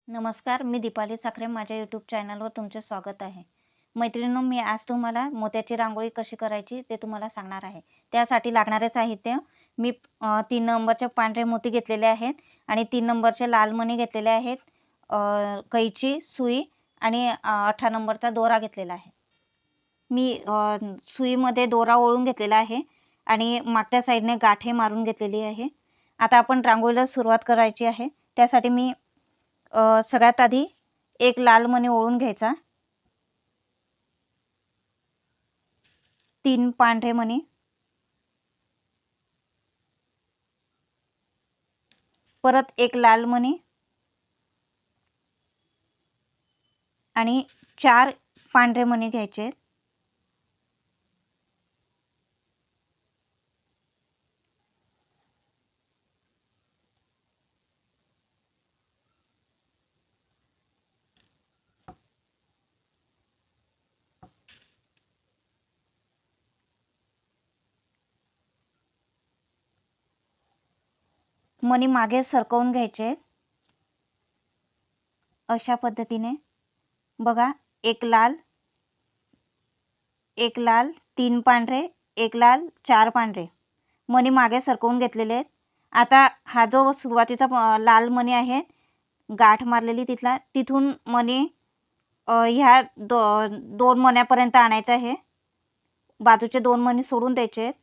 नमस्कार, मी दीपाली साखरे. माझ्या यूट्यूब चॅनलवर तुमचे स्वागत आहे. मैत्रिणींनो, मी आज तुम्हाला मोत्याची रांगोळी कशी करायची ते तुम्हाला सांगणार आहे. त्यासाठी लागणारे साहित्य मी 3 नंबरचे पांढरे मोती घेतलेले आहेत आणि 3 नंबरचे लाल मणी घेतलेले आहेत. कैची, सुई आणि 18 नंबरचा दोरा घेतलेला आहे. मी सुईमध्ये दोरा ओळून घेतलेला आहे आणि मागच्या साईडने गाठी मारून घेतलेली आहे. आता आपण रांगोळीला सुरुवात करायची आहे. त्यासाठी मी सगळ्यात आधी एक लाल मणी ओळून घ्यायचा, 3 पांढरे मणी, परत एक लाल मणी आणि 4 पांढरे मणी घ्यायचे. मणी मागे सरकवून घ्यायचे. अशा पद्धतीने बघा, एक लाल, 3 पांढरे, एक लाल, 4 पांढरे मणी मागे सरकवून घेतलेले आहेत. आता हा जो सुरुवातीचा लाल मणी आहे, गाठ मारलेली तिथून मणी ह्या 2 मण्यापर्यंत आणायचं आहे. बाजूचे 2 मणी सोडून द्यायचे आहेत.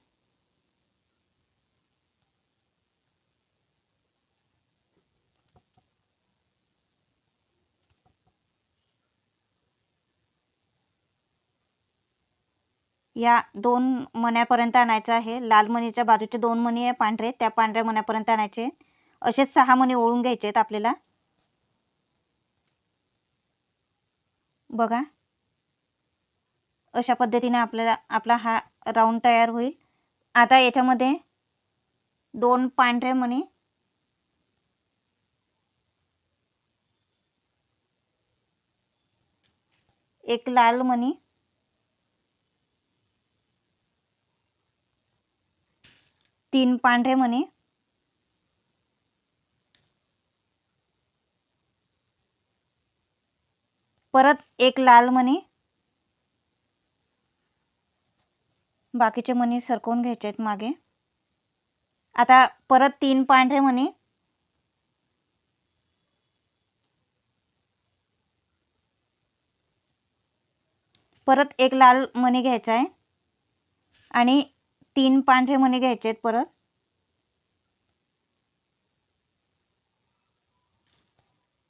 या 2 मण्यापर्यंत आणायचं आहे. लाल मणीच्या बाजूचे 2 मणी आहे पांढरे, त्या पांढऱ्या मण्यापर्यंत आणायचे. असे 6 मणी ओळून घ्यायचे आहेत आपल्याला. बघा, अशा पद्धतीने आपला हा राऊंड तयार होईल. आता याच्यामध्ये 2 पांढरे मणी, एक लाल मणी, 3 पांढरे मणी, परत एक लाल मणी, बाकीचे मणी सरकवून घ्यायचे आहेत मागे. आता परत 3 पांढरे मणी, परत एक लाल मणी घ्यायचा आहे आणि 3 पांढरे मणी घ्यायचे आहेत परत.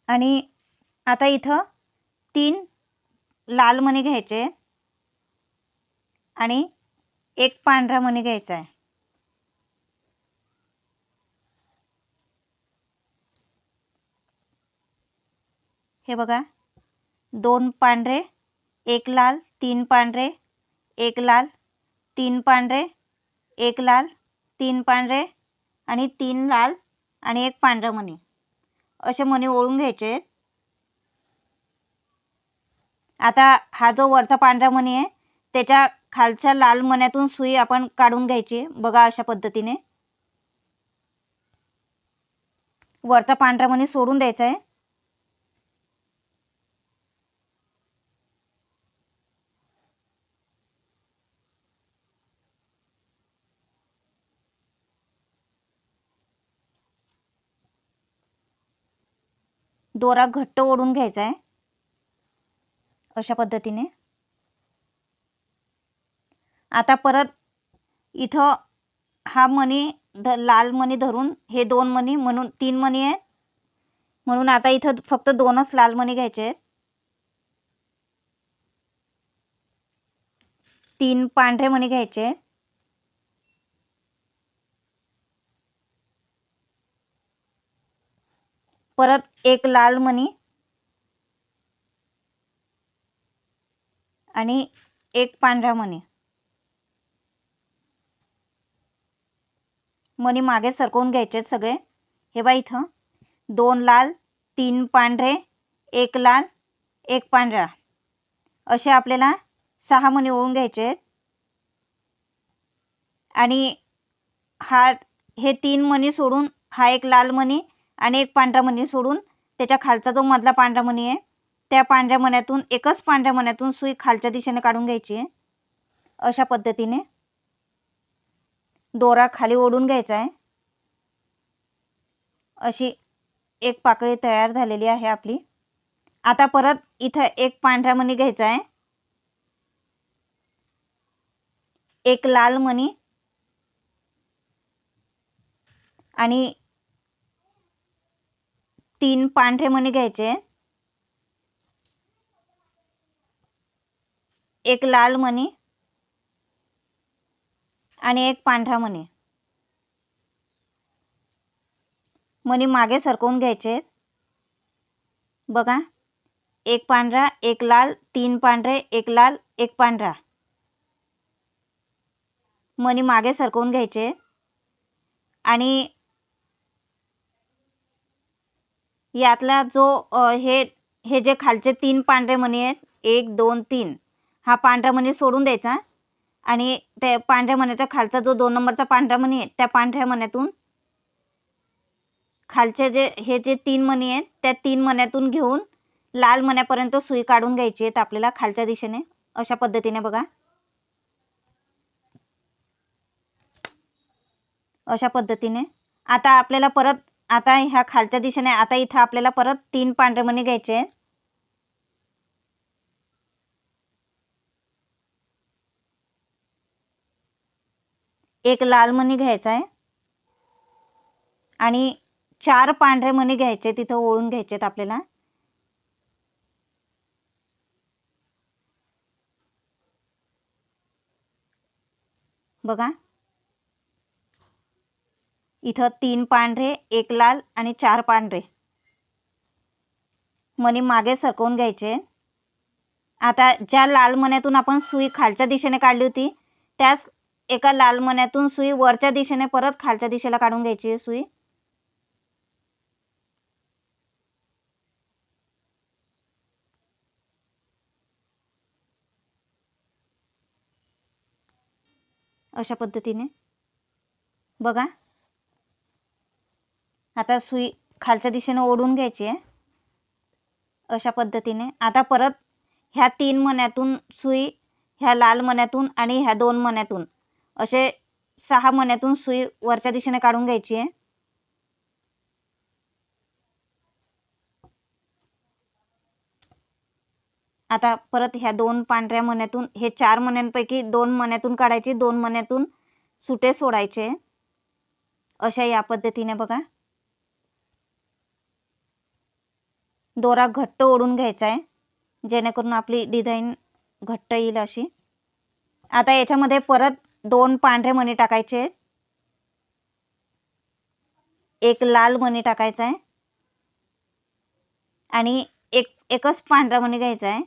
आणि आता इथं 3 लाल मणी घ्यायचे आणि एक पांढरा मणी घ्यायचा आहे. हे बघा, 2 पांढरे, एक लाल, 3 पांढरे, एक लाल, 3 पांढरे, एक लाल, 3 पांढरे आणि 3 लाल आणि एक पांढरा मणी, असे मणी ओळून घ्यायचे. आता हा जो वरचा पांढरा मणी आहे, त्याच्या खालच्या लाल मण्यातून सुई आपण काढून घ्यायची. बघा, अशा पद्धतीने वरचा पांढरा मणी सोडून द्यायचा आहे. दोरा घट्ट ओढून घ्यायचा आहे अशा पद्धतीने. आता परत इथं हा मणी लाल मणी धरून हे 2 मणी, म्हणून 3 मणी आहेत, म्हणून आता इथं फक्त 2च लाल मणी घ्यायचे आहेत. 3 पांढरे मणी घ्यायचे आहेत. परत एक लाल मणी आणि एक पांढरा मणी. मणी मागे सरकवून घ्यायचे सगळे. हे बघा, इथं 2 लाल, 3 पांढरे, एक लाल, एक पांढरा, असे आपल्याला 6 मणी ओळून घ्यायचे आहेत. आणि हे 3 मणी सोडून हा एक लाल मणी आणि एक पांढरा मणी सोडून त्याच्या खालचा जो मधला पांढरा मणी आहे त्या पांढऱ्या मण्यातून एकच पांढऱ्या मण्यातून सुई खालच्या दिशेने काढून घ्यायची आहे. अशा पद्धतीने दोरा खाली ओढून घ्यायचा आहे. अशी एक पाकळी तयार झालेली आहे आपली. आता परत इथं एक पांढरा मणी घ्यायचा आहे, एक लाल मणी आणि 3 पांढरे मणी घ्यायचे, एक लाल मणी आणि एक पांढरा मणी. मणी मागे सरकवून घ्यायचे. बघा, एक पांढरा, एक लाल, 3 पांढरे, एक लाल, एक पांढरा. मणी मागे सरकवून घ्यायचे आणि यातला जो हे जे खालचे 3 पांढरे मणी आहेत, 1 2 3, हा पांढरा मणी सोडून द्यायचा आणि त्या पांढऱ्या मण्याच्या खालचा जो 2 नंबरचा पांढरा मणी आहे त्या पांढऱ्या मण्यातून खालचे जे 3 मणी आहेत त्या 3 मण्यातून घेऊन लाल मण्यापर्यंत सुई काढून घ्यायची आहे आपल्याला खालच्या दिशेने. अशा पद्धतीने बघा, अशा पद्धतीने. आता आपल्याला परत ह्या खालच्या दिशेने आता इथं आपल्याला परत 3 पांढरे मणी घ्यायचे आहेत. एक लाल मणी घ्यायचा आहे आणि 4 पांढरे मणी घ्यायचे, तिथं ओळून घ्यायचे आहेत आपल्याला. बघा, इथं 3 पांढरे, एक लाल आणि 4 पांढरे मणी मागे सरकवून घ्यायचे. आता ज्या लाल मण्यातून आपण सुई खालच्या दिशेने काढली होती त्याच एका लाल मण्यातून सुई वरच्या दिशेने परत खालच्या दिशेला काढून घ्यायची आहे सुई. अशा पद्धतीने बघा, आता सुई खालच्या दिशेने ओढून घ्यायची आहे. अशा पद्धतीने आता परत ह्या 3 मण्यातून सुई ह्या लाल मण्यातून आणि ह्या 2 मण्यातून असे 6 मण्यातून सुई वरच्या दिशेने काढून घ्यायची आहे. आता परत ह्या 2 पांढऱ्या मण्यातून हे 4 मण्यांपैकी 2 मण्यातून काढायची, 2 मण्यातून सुटे सोडायचे. अशा या पद्धतीने बघा, दोरा घट्ट ओढून घ्यायचा आहे जेणेकरून आपली डिझाईन घट्ट येईल अशी. आता याच्यामध्ये परत 2 पांढरे मणी टाकायचे, एक लाल मणी टाकायचा आहे आणि एकच पांढरा मणी घ्यायचा आहे.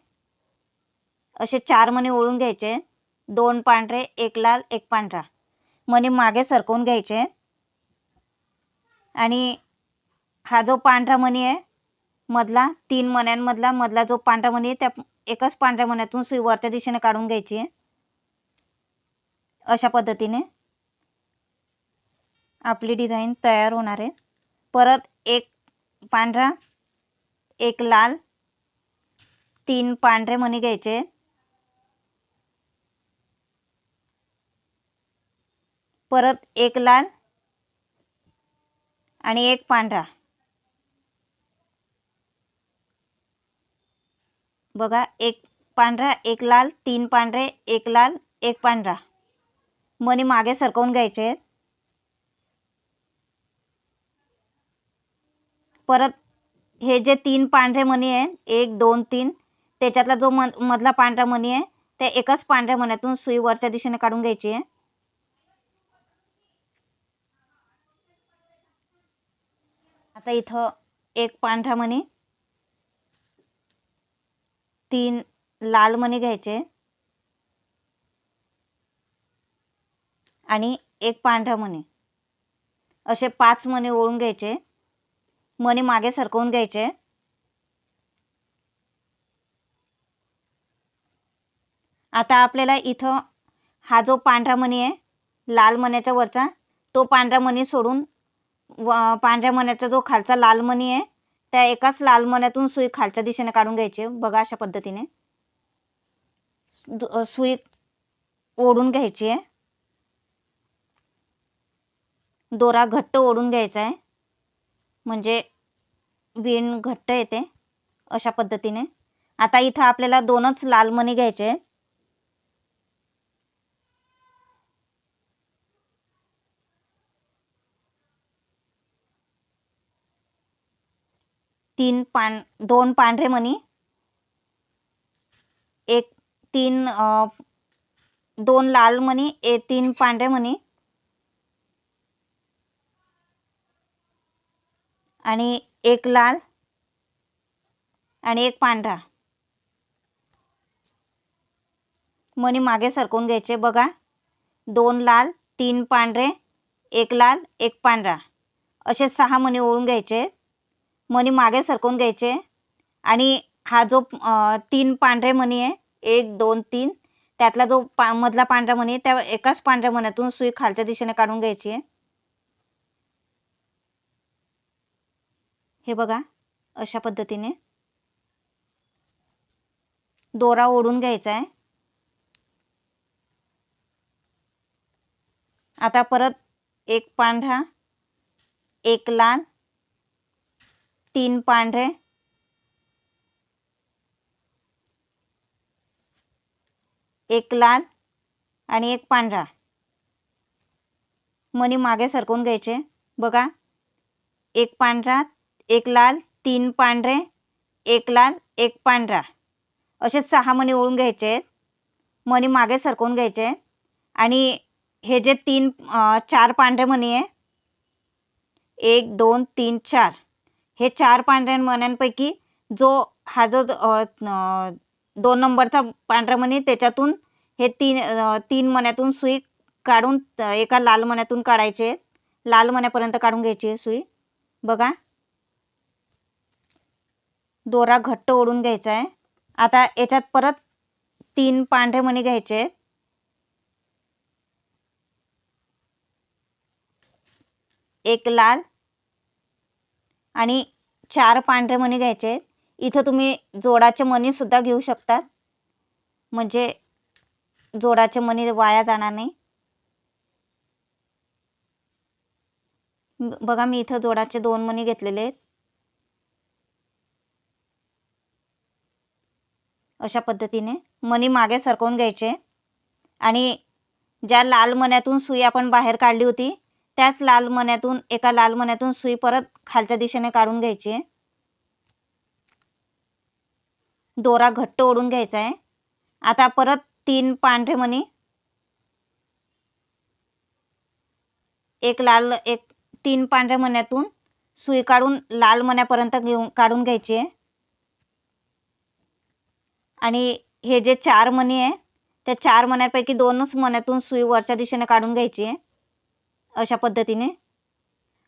असे 4 मणी ओळून घ्यायचे, 2 पांढरे, एक लाल, एक पांढरा. मणी मागे सरकवून घ्यायचे आणि हा जो पांढरा मणी आहे मधला 3 मण्यांमधला मधला जो पांढरा मणी आहे त्या एकच पांढऱ्या मण्यातून सुई वरच्या दिशेने काढून घ्यायची आहे. अशा पद्धतीने आपली डिझाईन तयार होणार आहे. परत एक पांढरा, एक लाल, 3 पांढरे मणी घ्यायचे, परत एक लाल आणि एक पांढरा. बघा, एक पांढरा, एक लाल, 3 पांढरे, एक लाल, एक पांढरा. मणी मागे सरकवून घ्यायचे. परत हे जे 3 पांढरे मणी आहेत 1 2 3 त्याच्यातला जो मधला पांढरा मणी आहे त्या एकाच पांढऱ्या मण्यातून सुई वरच्या दिशेने काढून घ्यायची आहे. आता इथं एक पांढरा मणी, 3 लाल मणी घ्यायचे आणि एक पांढरा मणी, असे 5 मणी ओळून घ्यायचे. मणी मागे सरकवून घ्यायचे. आता आपल्याला इथं हा जो पांढरा मणी आहे लाल मण्याच्या वरचा तो पांढरा मणी सोडून पांढऱ्या मण्याचा जो खालचा लाल मणी आहे त्या एकाच लाल मण्यातून सुई खालच्या दिशेने काढून घ्यायची. बघा अशा पद्धतीने सुई ओढून घ्यायची आहे. दोरा घट्ट ओढून घ्यायचा आहे म्हणजे विण घट्ट येते अशा पद्धतीने. आता इथं आपल्याला 2च लाल मणी घ्यायचे आहेत. दोन पांढरे मणी, दोन लाल मणी, 3 पांढरे मणी आणि एक लाल आणि एक पांढरा. मणी मागे सरकवून घ्यायचे. बघा 2 लाल, 3 पांढरे, 1 लाल, 1 पांढरा असे 6 मणी ओळून घ्यायचे. मणी मागे सरकवून घ्यायचे आणि हा जो 3 पांढरे मणी आहे 1 2 3 त्यातला जो मधला पांढरा मणी त्या एकाच पांढऱ्या मण्यातून सुई खालच्या दिशेने काढून घ्यायची आहे. हे बघा अशा पद्धतीने दोरा ओढून घ्यायचा आहे. आता परत 1 पांढरा, 1 लाल, 3 पांढरे, 1 लाल आणि 1 पांढरा. मणी मागे सरकवून घ्यायचे. बघा 1 पांढरा, 1 लाल, 3 पांढरे, 1 लाल, 1 पांढरा असे 6 मणी ओळून घ्यायचे. मणी मागे सरकवून घ्यायचे आणि हे जे 4 पांढरे मणी आहे 1 2 3 4 हे 4 पांढऱ्या मण्यांपैकी जो हा जो 2 नंबरचा पांढरा मणी त्याच्यातून हे 3 मण्यातून सुई काढून एका लाल मण्यातून काढायचे. लाल मण्यापर्यंत काढून घ्यायची सुई. बघा दोरा घट्ट ओढून घ्यायचा आहे. आता याच्यात परत 3 पांढरे मणी घ्यायचे, 1 लाल आणि 4 पांढरे मणी घ्यायचे. इथं तुम्ही जोडाचे मणी सुद्धा घेऊ शकतात म्हणजे जोडाचे मणी वाया जाणार नाही. बघा मी इथं जोडाचे 2 मणी घेतलेले आहेत. अशा पद्धतीने मणी मागे सरकवून घ्यायचे आणि ज्या लाल मण्यातून सुई आपण बाहेर काढली होती त्याच लाल मण्यातून एका लाल मण्यातून सुई परत खालच्या दिशेने काढून घ्यायची. दोरा घट्ट ओढून घ्यायचा आहे. आता परत 3 पांढरे मणी, 1 लाल, 3 पांढऱ्या मण्यातून सुई काढून लाल मण्यापर्यंत काढून घ्यायची आहे आणि हे जे 4 मणी आहे त्या 4 मण्यांपैकी 2च मण्यातून सुई वरच्या दिशेने काढून घ्यायची आहे. अशा पद्धतीने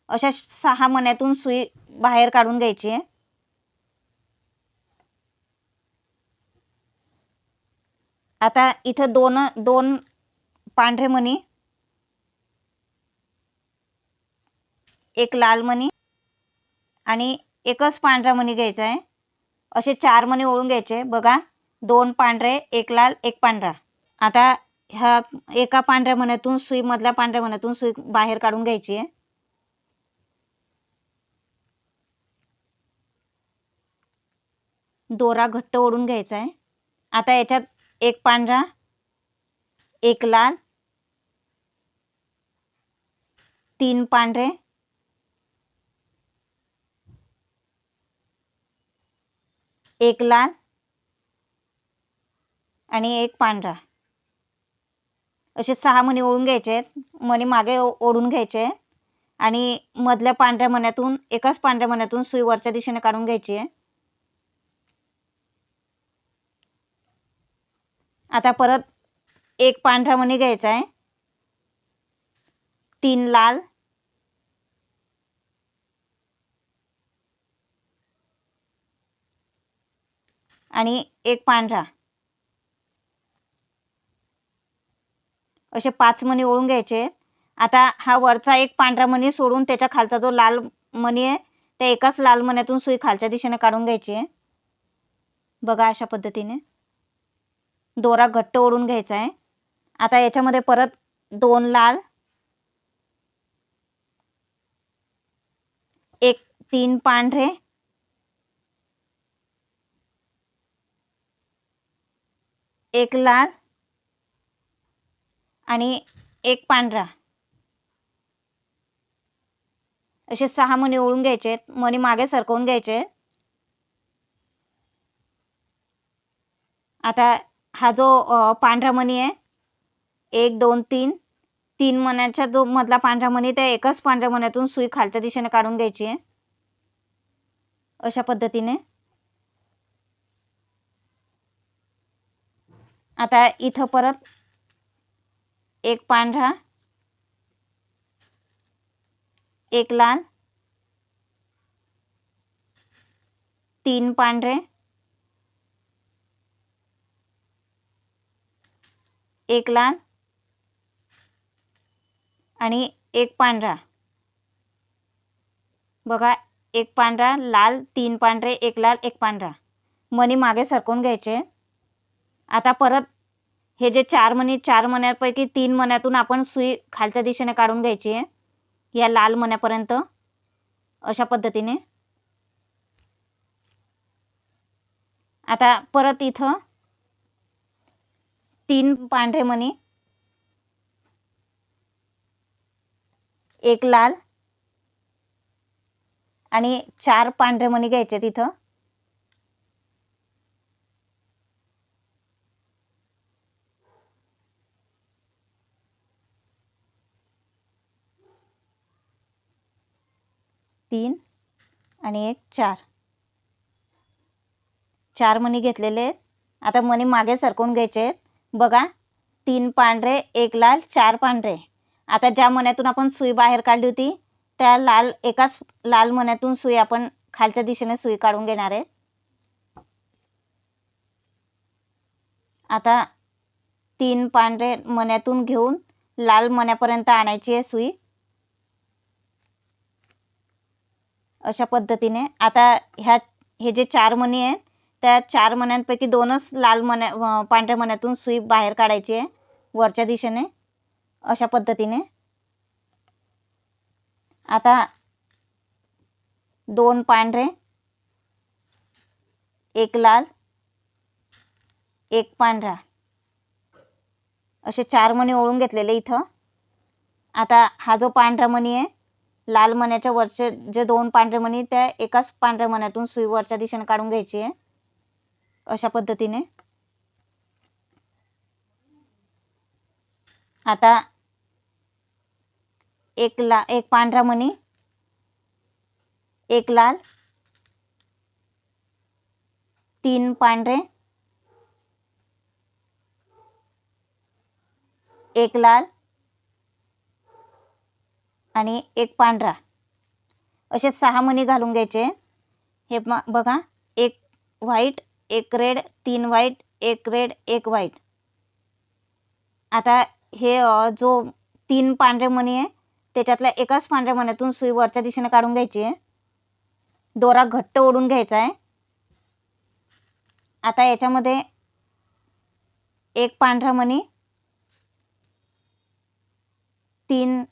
अशा 6 मण्यातून सुई बाहेर काढून घ्यायची आहे. आता इथं 2 पांढरे मणी, 1 लाल मणी आणि एकच पांढरा मणी घ्यायचा आहे. असे 4 मणी ओळून घ्यायचे. बघा 2 पांढरे, 1 लाल, 1 पांढरा. आता ह्या एका पांढऱ्या मण्यातून सुई मधल्या पांढऱ्या मण्यातून सुई बाहेर काढून घ्यायची आहे. दोरा घट्ट ओढून घ्यायचा आहे. आता याच्यात 1 पांढरा, 1 लाल, 3 पांढरे, 1 लाल आणि 1 पांढरा असे 6 मणी ओढून घ्यायचे. मणी मागे ओढून घ्यायचे आणि मधल्या पांढऱ्या मण्यातून एकाच पांढऱ्या मण्यातून सुई वरच्या दिशेने काढून घ्यायची आहे. आता परत 1 पांढरा मणी घ्यायचा आहे, 3 लाल आणि 1 पांढरा असे 5 मणी ओळून घ्यायचे. आता हा वरचा 1 पांढरा मणी सोडून त्याच्या खालचा जो लाल मणी आहे त्या एकाच लाल मण्यातून सुई खालच्या दिशेने काढून घ्यायची आहे. बघा अशा पद्धतीने दोरा घट्ट ओढून घ्यायचा आहे. आता याच्यामध्ये परत 2 लाल, 3 पांढरे, 1 लाल आणि 1 पांढरा असे 6 मणी ओढून घ्यायचे. मणी मागे सरकवून घ्यायचे. आता हा जो पांढरा मणी आहे 1 2 3 3 मण्यांचा जो मधला पांढरा मणी त्या एकाच पांढऱ्या मण्यातून सुई खालच्या दिशेने काढून घ्यायची आहे. अशा पद्धतीने आता इथं परत 1 पांढरा, 1 लाल, 3 पांढरे, 1 लाल आणि 1 पांढरा. बघा 1 पांढरा, लाल, 3 पांढरे, 1 लाल, 1 पांढरा मणी मागे सरकवून घ्यायचे. आता परत हे जे 4 मणी 4 मण्यापैकी 3 मण्यातून आपण सुई खालच्या दिशेने काढून घ्यायची आहे या लाल मण्यापर्यंत. अशा पद्धतीने आता परत इथं 3 पांढरे मणी, 1 लाल आणि 4 पांढरे मणी घ्यायचे तिथं. तीन आणि 1 4 4 मणी घेतलेले आहेत. आता मणी मागे सरकवून घ्यायचे आहेत. बघा 3 पांढरे, 1 लाल, 4 पांढरे. आता ज्या मण्यातून आपण सुई बाहेर काढली होती त्या एकाच लाल मण्यातून सुई आपण खालच्या दिशेने सुई काढून घेणार आहे. आता 3 पांढरे मण्यातून घेऊन लाल मण्यापर्यंत आणायची आहे सुई. अशा पद्धतीने आता हे जे 4 मणी आहेत त्या 4 मण्यांपैकी 2च लाल पांढऱ्या मण्यातून सुई बाहेर काढायची आहे वरच्या दिशेने. अशा पद्धतीने आता 2 पांढरे, 1 लाल, 1 पांढरा असे 4 मणी ओढून घेतलेले इथं. आता हा जो पांढरा मणी आहे लाल मण्याच्या वरचे जे 2 पांढरे मणी त्या एकाच पांढऱ्या मण्यातून सुई वरच्या दिशेने काढून घ्यायची आहे. अशा पद्धतीने आता 1 पांढरा मणी, 1 लाल, 3 पांढरे, 1 लाल आणि 1 पांढरा असे 6 मणी घालून घ्यायचे. हे बघा 1 white, 1 red, 3 white, 1 red, 1 white. आता हे जो 3 पांढरे मणी आहे त्याच्यातल्या एकाच पांढऱ्या मण्यातून सुई वरच्या दिशेने काढून घ्यायची आहे. दोरा घट्ट ओढून घ्यायचा आहे. आता याच्यामध्ये 1 पांढरा मणी, 3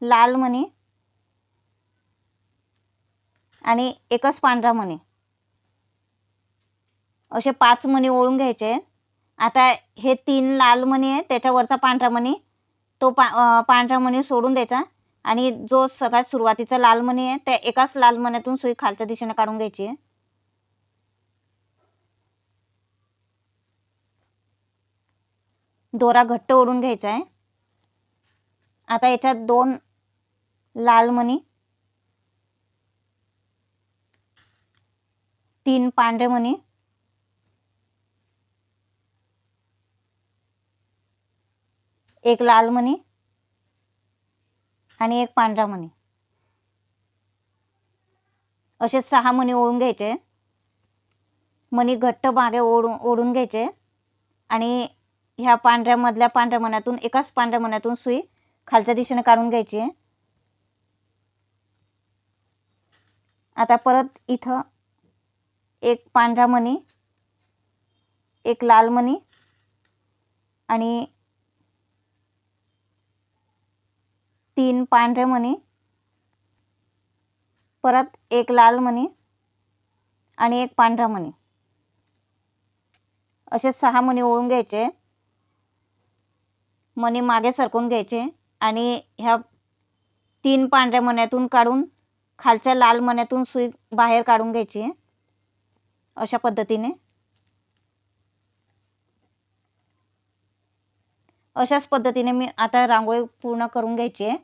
लाल मणी आणि एकच पांढरा मणी असे 5 मणी ओढून घ्यायचे. आता हे 3 लाल मणी आहे त्याच्यावरचा पांढरा मणी तो पांढरा मणी सोडून द्यायचा आणि जो सगळ्यात सुरुवातीचा लाल मणी आहे त्या एकाच लाल मण्यातून सुई खालच्या दिशेने काढून घ्यायची आहे. दोरा घट्ट ओढून घ्यायचा आहे. आता याच्यात 2 लाल मणी, 3 पांढरे मणी, 1 लाल मणी आणि 1 पांढरा मणी असे 6 मणी ओढून घ्यायचे. मणी घट्ट मागे ओढून घ्यायचे आणि ह्या मधल्या पांढऱ्या मण्यातून एकाच पांढऱ्या मण्यातून सुई खालच्या दिशेने काढून घ्यायची आहे. आता परत इथं एक पांढरा मणी, एक लाल मणी आणि 3 पांढरे मणी, परत एक लाल मणी आणि एक पांढरा मणी, असे 6 मणी ओळून घ्यायचे. मणी मागे सरकवून घ्यायचे आणि ह्या 3 पांढऱ्या मण्यातून काढून खालच्या लाल मण्यातून सुई बाहेर काढून घ्यायची आहे. अशा पद्धतीने अशाच पद्धतीने मी आता रांगोळी पूर्ण करून घ्यायची आहे.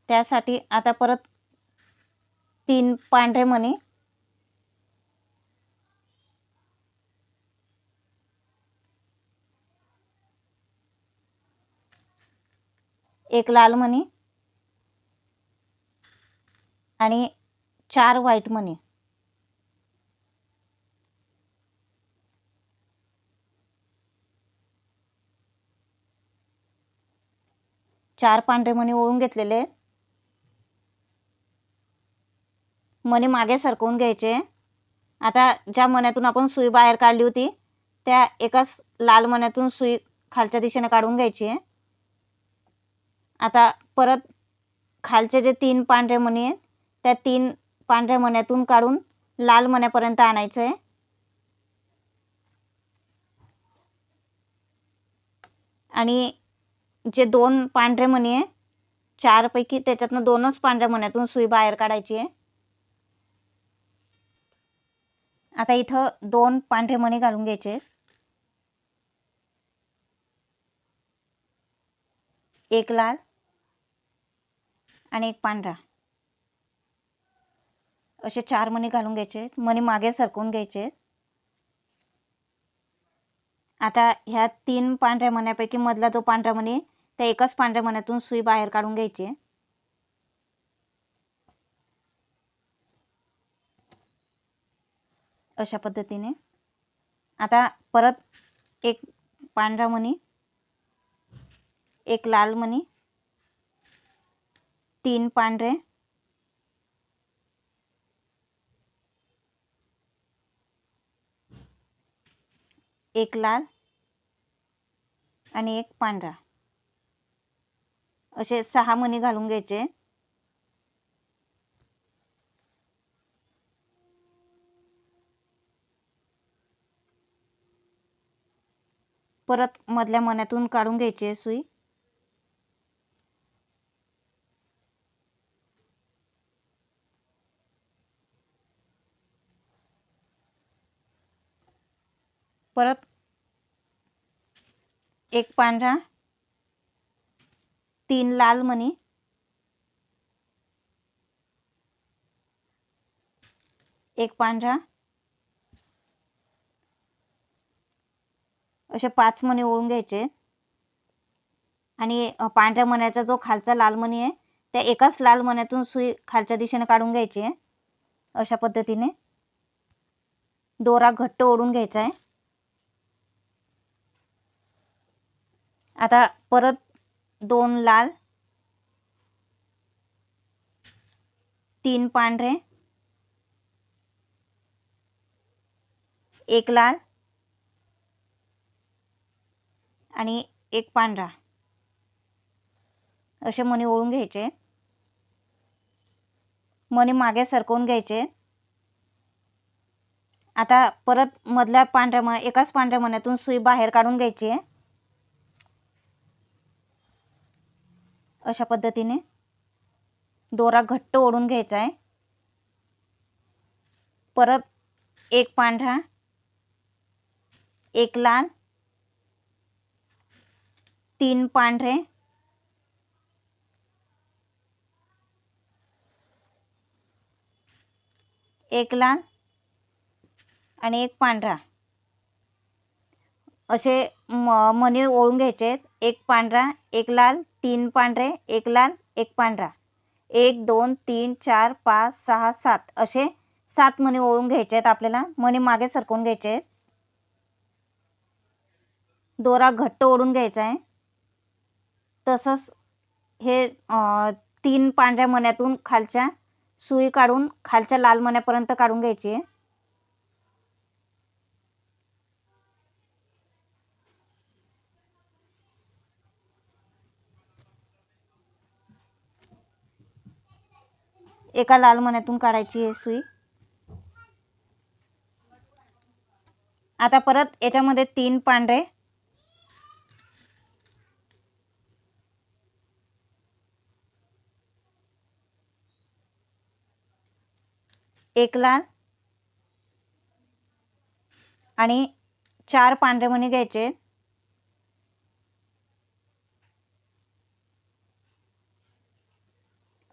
त्यासाठी आता परत 3 पांढरे मणी, एक लाल मणी आणि 4 व्हाईट मणी. चार पांढरे मणी ओळून घेतलेले. मणी मागे सरकवून घ्यायचे. आता ज्या मण्यातून आपण सुई बाहेर काढली होती त्या एकाच लाल मण्यातून सुई खालच्या दिशेने काढून घ्यायची आहे. आता परत खालचे जे 3 पांढरे मणी आहेत त्या 3 पांढऱ्या मण्यातून काढून लाल मण्यापर्यंत आणायचं आहे. आणि जे 2 पांढरे मणी आहे 4 पैकी त्याच्यातनं 2च पांढऱ्या मण्यातून सुई बाहेर काढायची आहे. आता इथं 2 पांढरे मणी घालून घ्यायचे. एक लाल आणि एक पांढरा, असे 4 मणी घालून घ्यायचे. मणी मागे सरकवून घ्यायचे. आता ह्या 3 पांढऱ्या मण्यापैकी मधला जो पांढरा मणी त्या एकाच पांढऱ्या मण्यातून सुई बाहेर काढून घ्यायची. अशा पद्धतीने आता परत एक पांढरा मणी, एक लाल मणी, 3 पांढरे, एक लाल आणि एक पांढरा, असे 6 मणी घालून घ्यायचे. परत मधल्या मण्यातून काढून घ्यायची सुई. परत एक पांढरा, 3 लाल मणी, एक पांढरा, असे 5 मणी ओळून घ्यायचे. आणि पांढऱ्या मण्याचा जो खालचा लाल मणी आहे त्या एकाच लाल मण्यातून सुई खालच्या दिशेने काढून घ्यायची आहे. अशा पद्धतीने दोरा घट्ट ओढून घ्यायचा आहे. आता परत 2 लाल, 3 पांढरे, एक लाल आणि एक पांढरा, असे मणी ओळून घ्यायचे. मणी मागे सरकवून घ्यायचे. आता परत मधल्या एकाच पांढऱ्या मण्यातून सुई बाहेर काढून घ्यायची आहे. अशा पद्धतीने दोरा घट्ट ओढून घ्यायचा आहे. परत एक पांढरा, एक लाल, 3 पांढरे, एक लाल आणि एक पांढरा, असे मणी ओळून घ्यायचे. एक पांढरा, एक लाल, 3 पांढरे, एक लाल, एक पांढरा, 1 2 3 4 5 6 7 असे 7 मणी ओळून घ्यायचे आहेत. आपल्याला मणी मागे सरकवून घ्यायचे आहेत. दोरा घट्ट ओढून घ्यायचा आहे. तसंच हे 3 पांढऱ्या मण्यातून खालच्या सुई काढून खालच्या लाल मण्यापर्यंत काढून घ्यायची आहे. एका लाल मण्यातून काढायची आहे सुई. आता परत याच्यामध्ये 3 पांढरे, एक लाल आणि 4 पांढरे मणी घ्यायचे.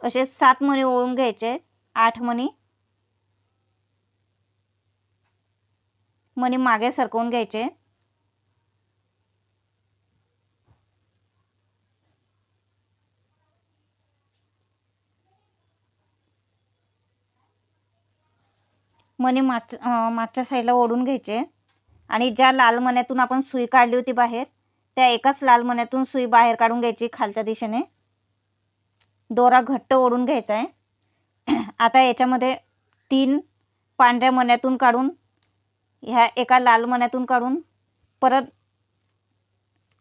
असे 7 मणी ओळून घ्यायचे. 8 मणी मागे सरकवून घ्यायचे. मणी मागच्या साईडला ओढून घ्यायचे आणि ज्या लाल मण्यातून आपण सुई काढली होती बाहेर, त्या एकाच लाल मण्यातून सुई बाहेर काढून घ्यायची खालच्या दिशेने. दोरा घट्ट ओढून घ्यायचा आहे. आता याच्यामध्ये 3 पांढऱ्या मण्यातून काढून, ह्या एका लाल मण्यातून काढून परत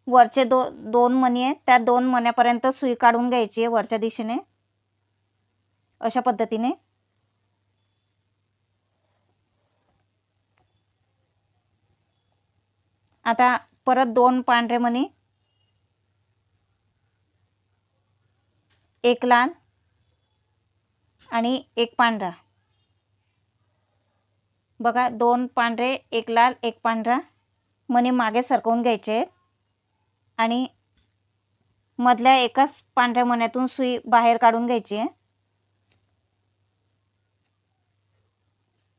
वरचे 2 मणी आहेत त्या 2 मण्यापर्यंत सुई काढून घ्यायची आहे वरच्या दिशेने. अशा पद्धतीने. आता परत 2 पांढरे मणी, एक लाल आणि एक पांढरा. बघा, 2 पांढरे, एक लाल, एक पांढरा मणी मागे सरकवून घ्यायचे आहेत आणि मधल्या एकाच पांढऱ्या मण्यातून सुई बाहेर काढून घ्यायची आहे.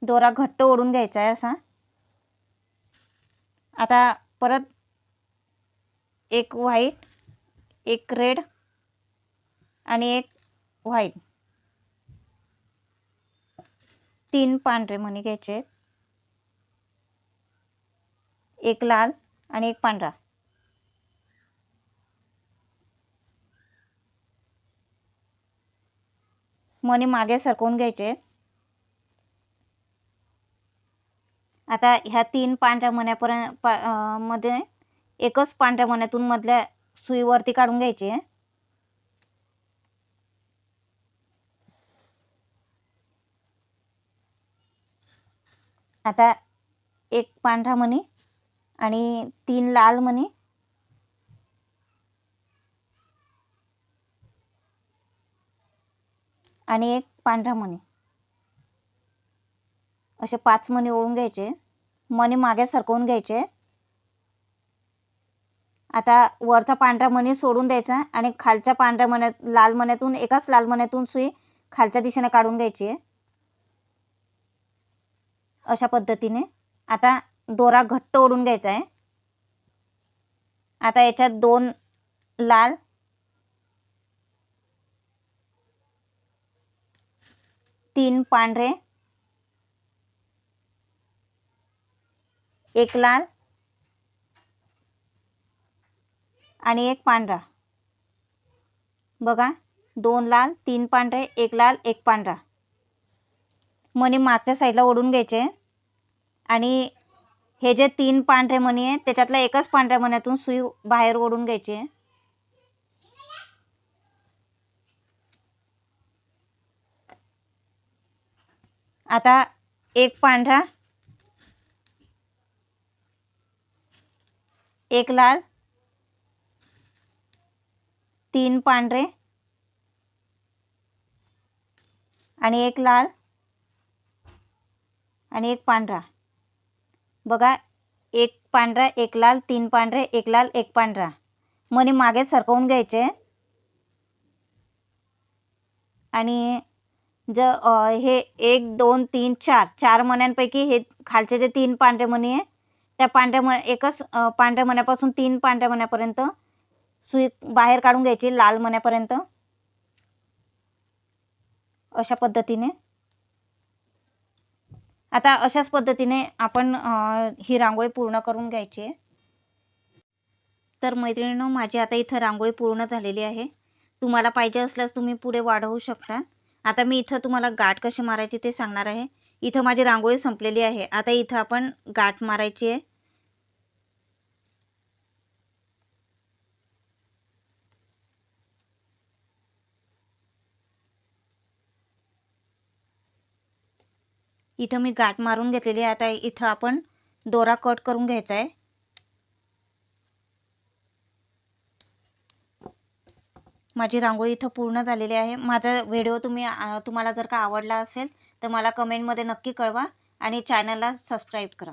दोरा घट्ट ओढून घ्यायचा आहे असा. आता परत एक व्हाईट, एक रेड आणि एक व्हाईट, 3 पांढरे मणी घ्यायचे. एक लाल आणि एक पांढरा. मणी मागे सरकवून घ्यायचे. आता ह्या 3 पांढऱ्या मण्यापर्यंत मध्ये एकच पांढऱ्या मण्यातून मधल्या सुईवरती काढून घ्यायची आहे. आता एक पांढरा मणी आणि 3 लाल मणी आणि एक पांढरा मणी, असे 5 मणी ओळून घ्यायचे. मणी मागे सरकवून घ्यायचे. आता वरचा पांढरा मणी सोडून द्यायचा आणि खालच्या पांढऱ्या मण्यात लाल मण्यातून एकाच लाल मण्यातून सुई खालच्या दिशेने काढून घ्यायची आहे. अशा पद्धतीने. आता दोरा घट्ट ओढून घ्यायचा आहे. आता याच्यात 2 लाल, 3 पांढरे, एक लाल आणि एक पांढरा. बघा, 2 लाल, 3 पांढरे, एक लाल, एक पांढरा मणी मागच्या साईडला ओढून घ्यायचे आणि हे जे 3 पांढरे मणी आहेत त्याच्यातल्या एकाच पांढऱ्या मण्यातून सुई बाहेर ओढून घ्यायची. आता एक पांढरा, एक लाल, 3 पांढरे आणि एक लाल आणि एक पांढरा. बघा, एक पांढरा, एक लाल, 3 पांढरे, एक लाल, एक पांढरा मणी मागे सरकवून घ्यायचे आणि हे 1 2 3 4 मण्यांपैकी हे खालचे जे 3 पांढरे मणी आहे त्या एकच पांढऱ्या मण्यापासून 3 पांढऱ्या मण्यापर्यंत सुई बाहेर काढून घ्यायची लाल मण्यापर्यंत. अशा पद्धतीने. आता अशाच पद्धतीने आपण ही रांगोळी पूर्ण करून घ्यायची आहे. तर मैत्रिणींनो, माझी आता इथं रांगोळी पूर्ण झालेली आहे. तुम्हाला पाहिजे असल्यास तुम्ही पुढे वाढवू शकता. आता मी इथं तुम्हाला गाठ कशी मारायची ते सांगणार आहे. इथं माझी रांगोळी संपलेली आहे. आता इथं आपण गाठ मारायची आहे. इथं मी गाठ मारून घेतलेली आहे. आता इथं आपण दोरा कट करून घ्यायचा आहे. माझी रांगोळी इथं पूर्ण झालेली आहे. माझा व्हिडिओ तुम्हाला जर का आवडला असेल तर मला कमेंटमध्ये नक्की कळवा आणि चॅनलला सबस्क्राईब करा.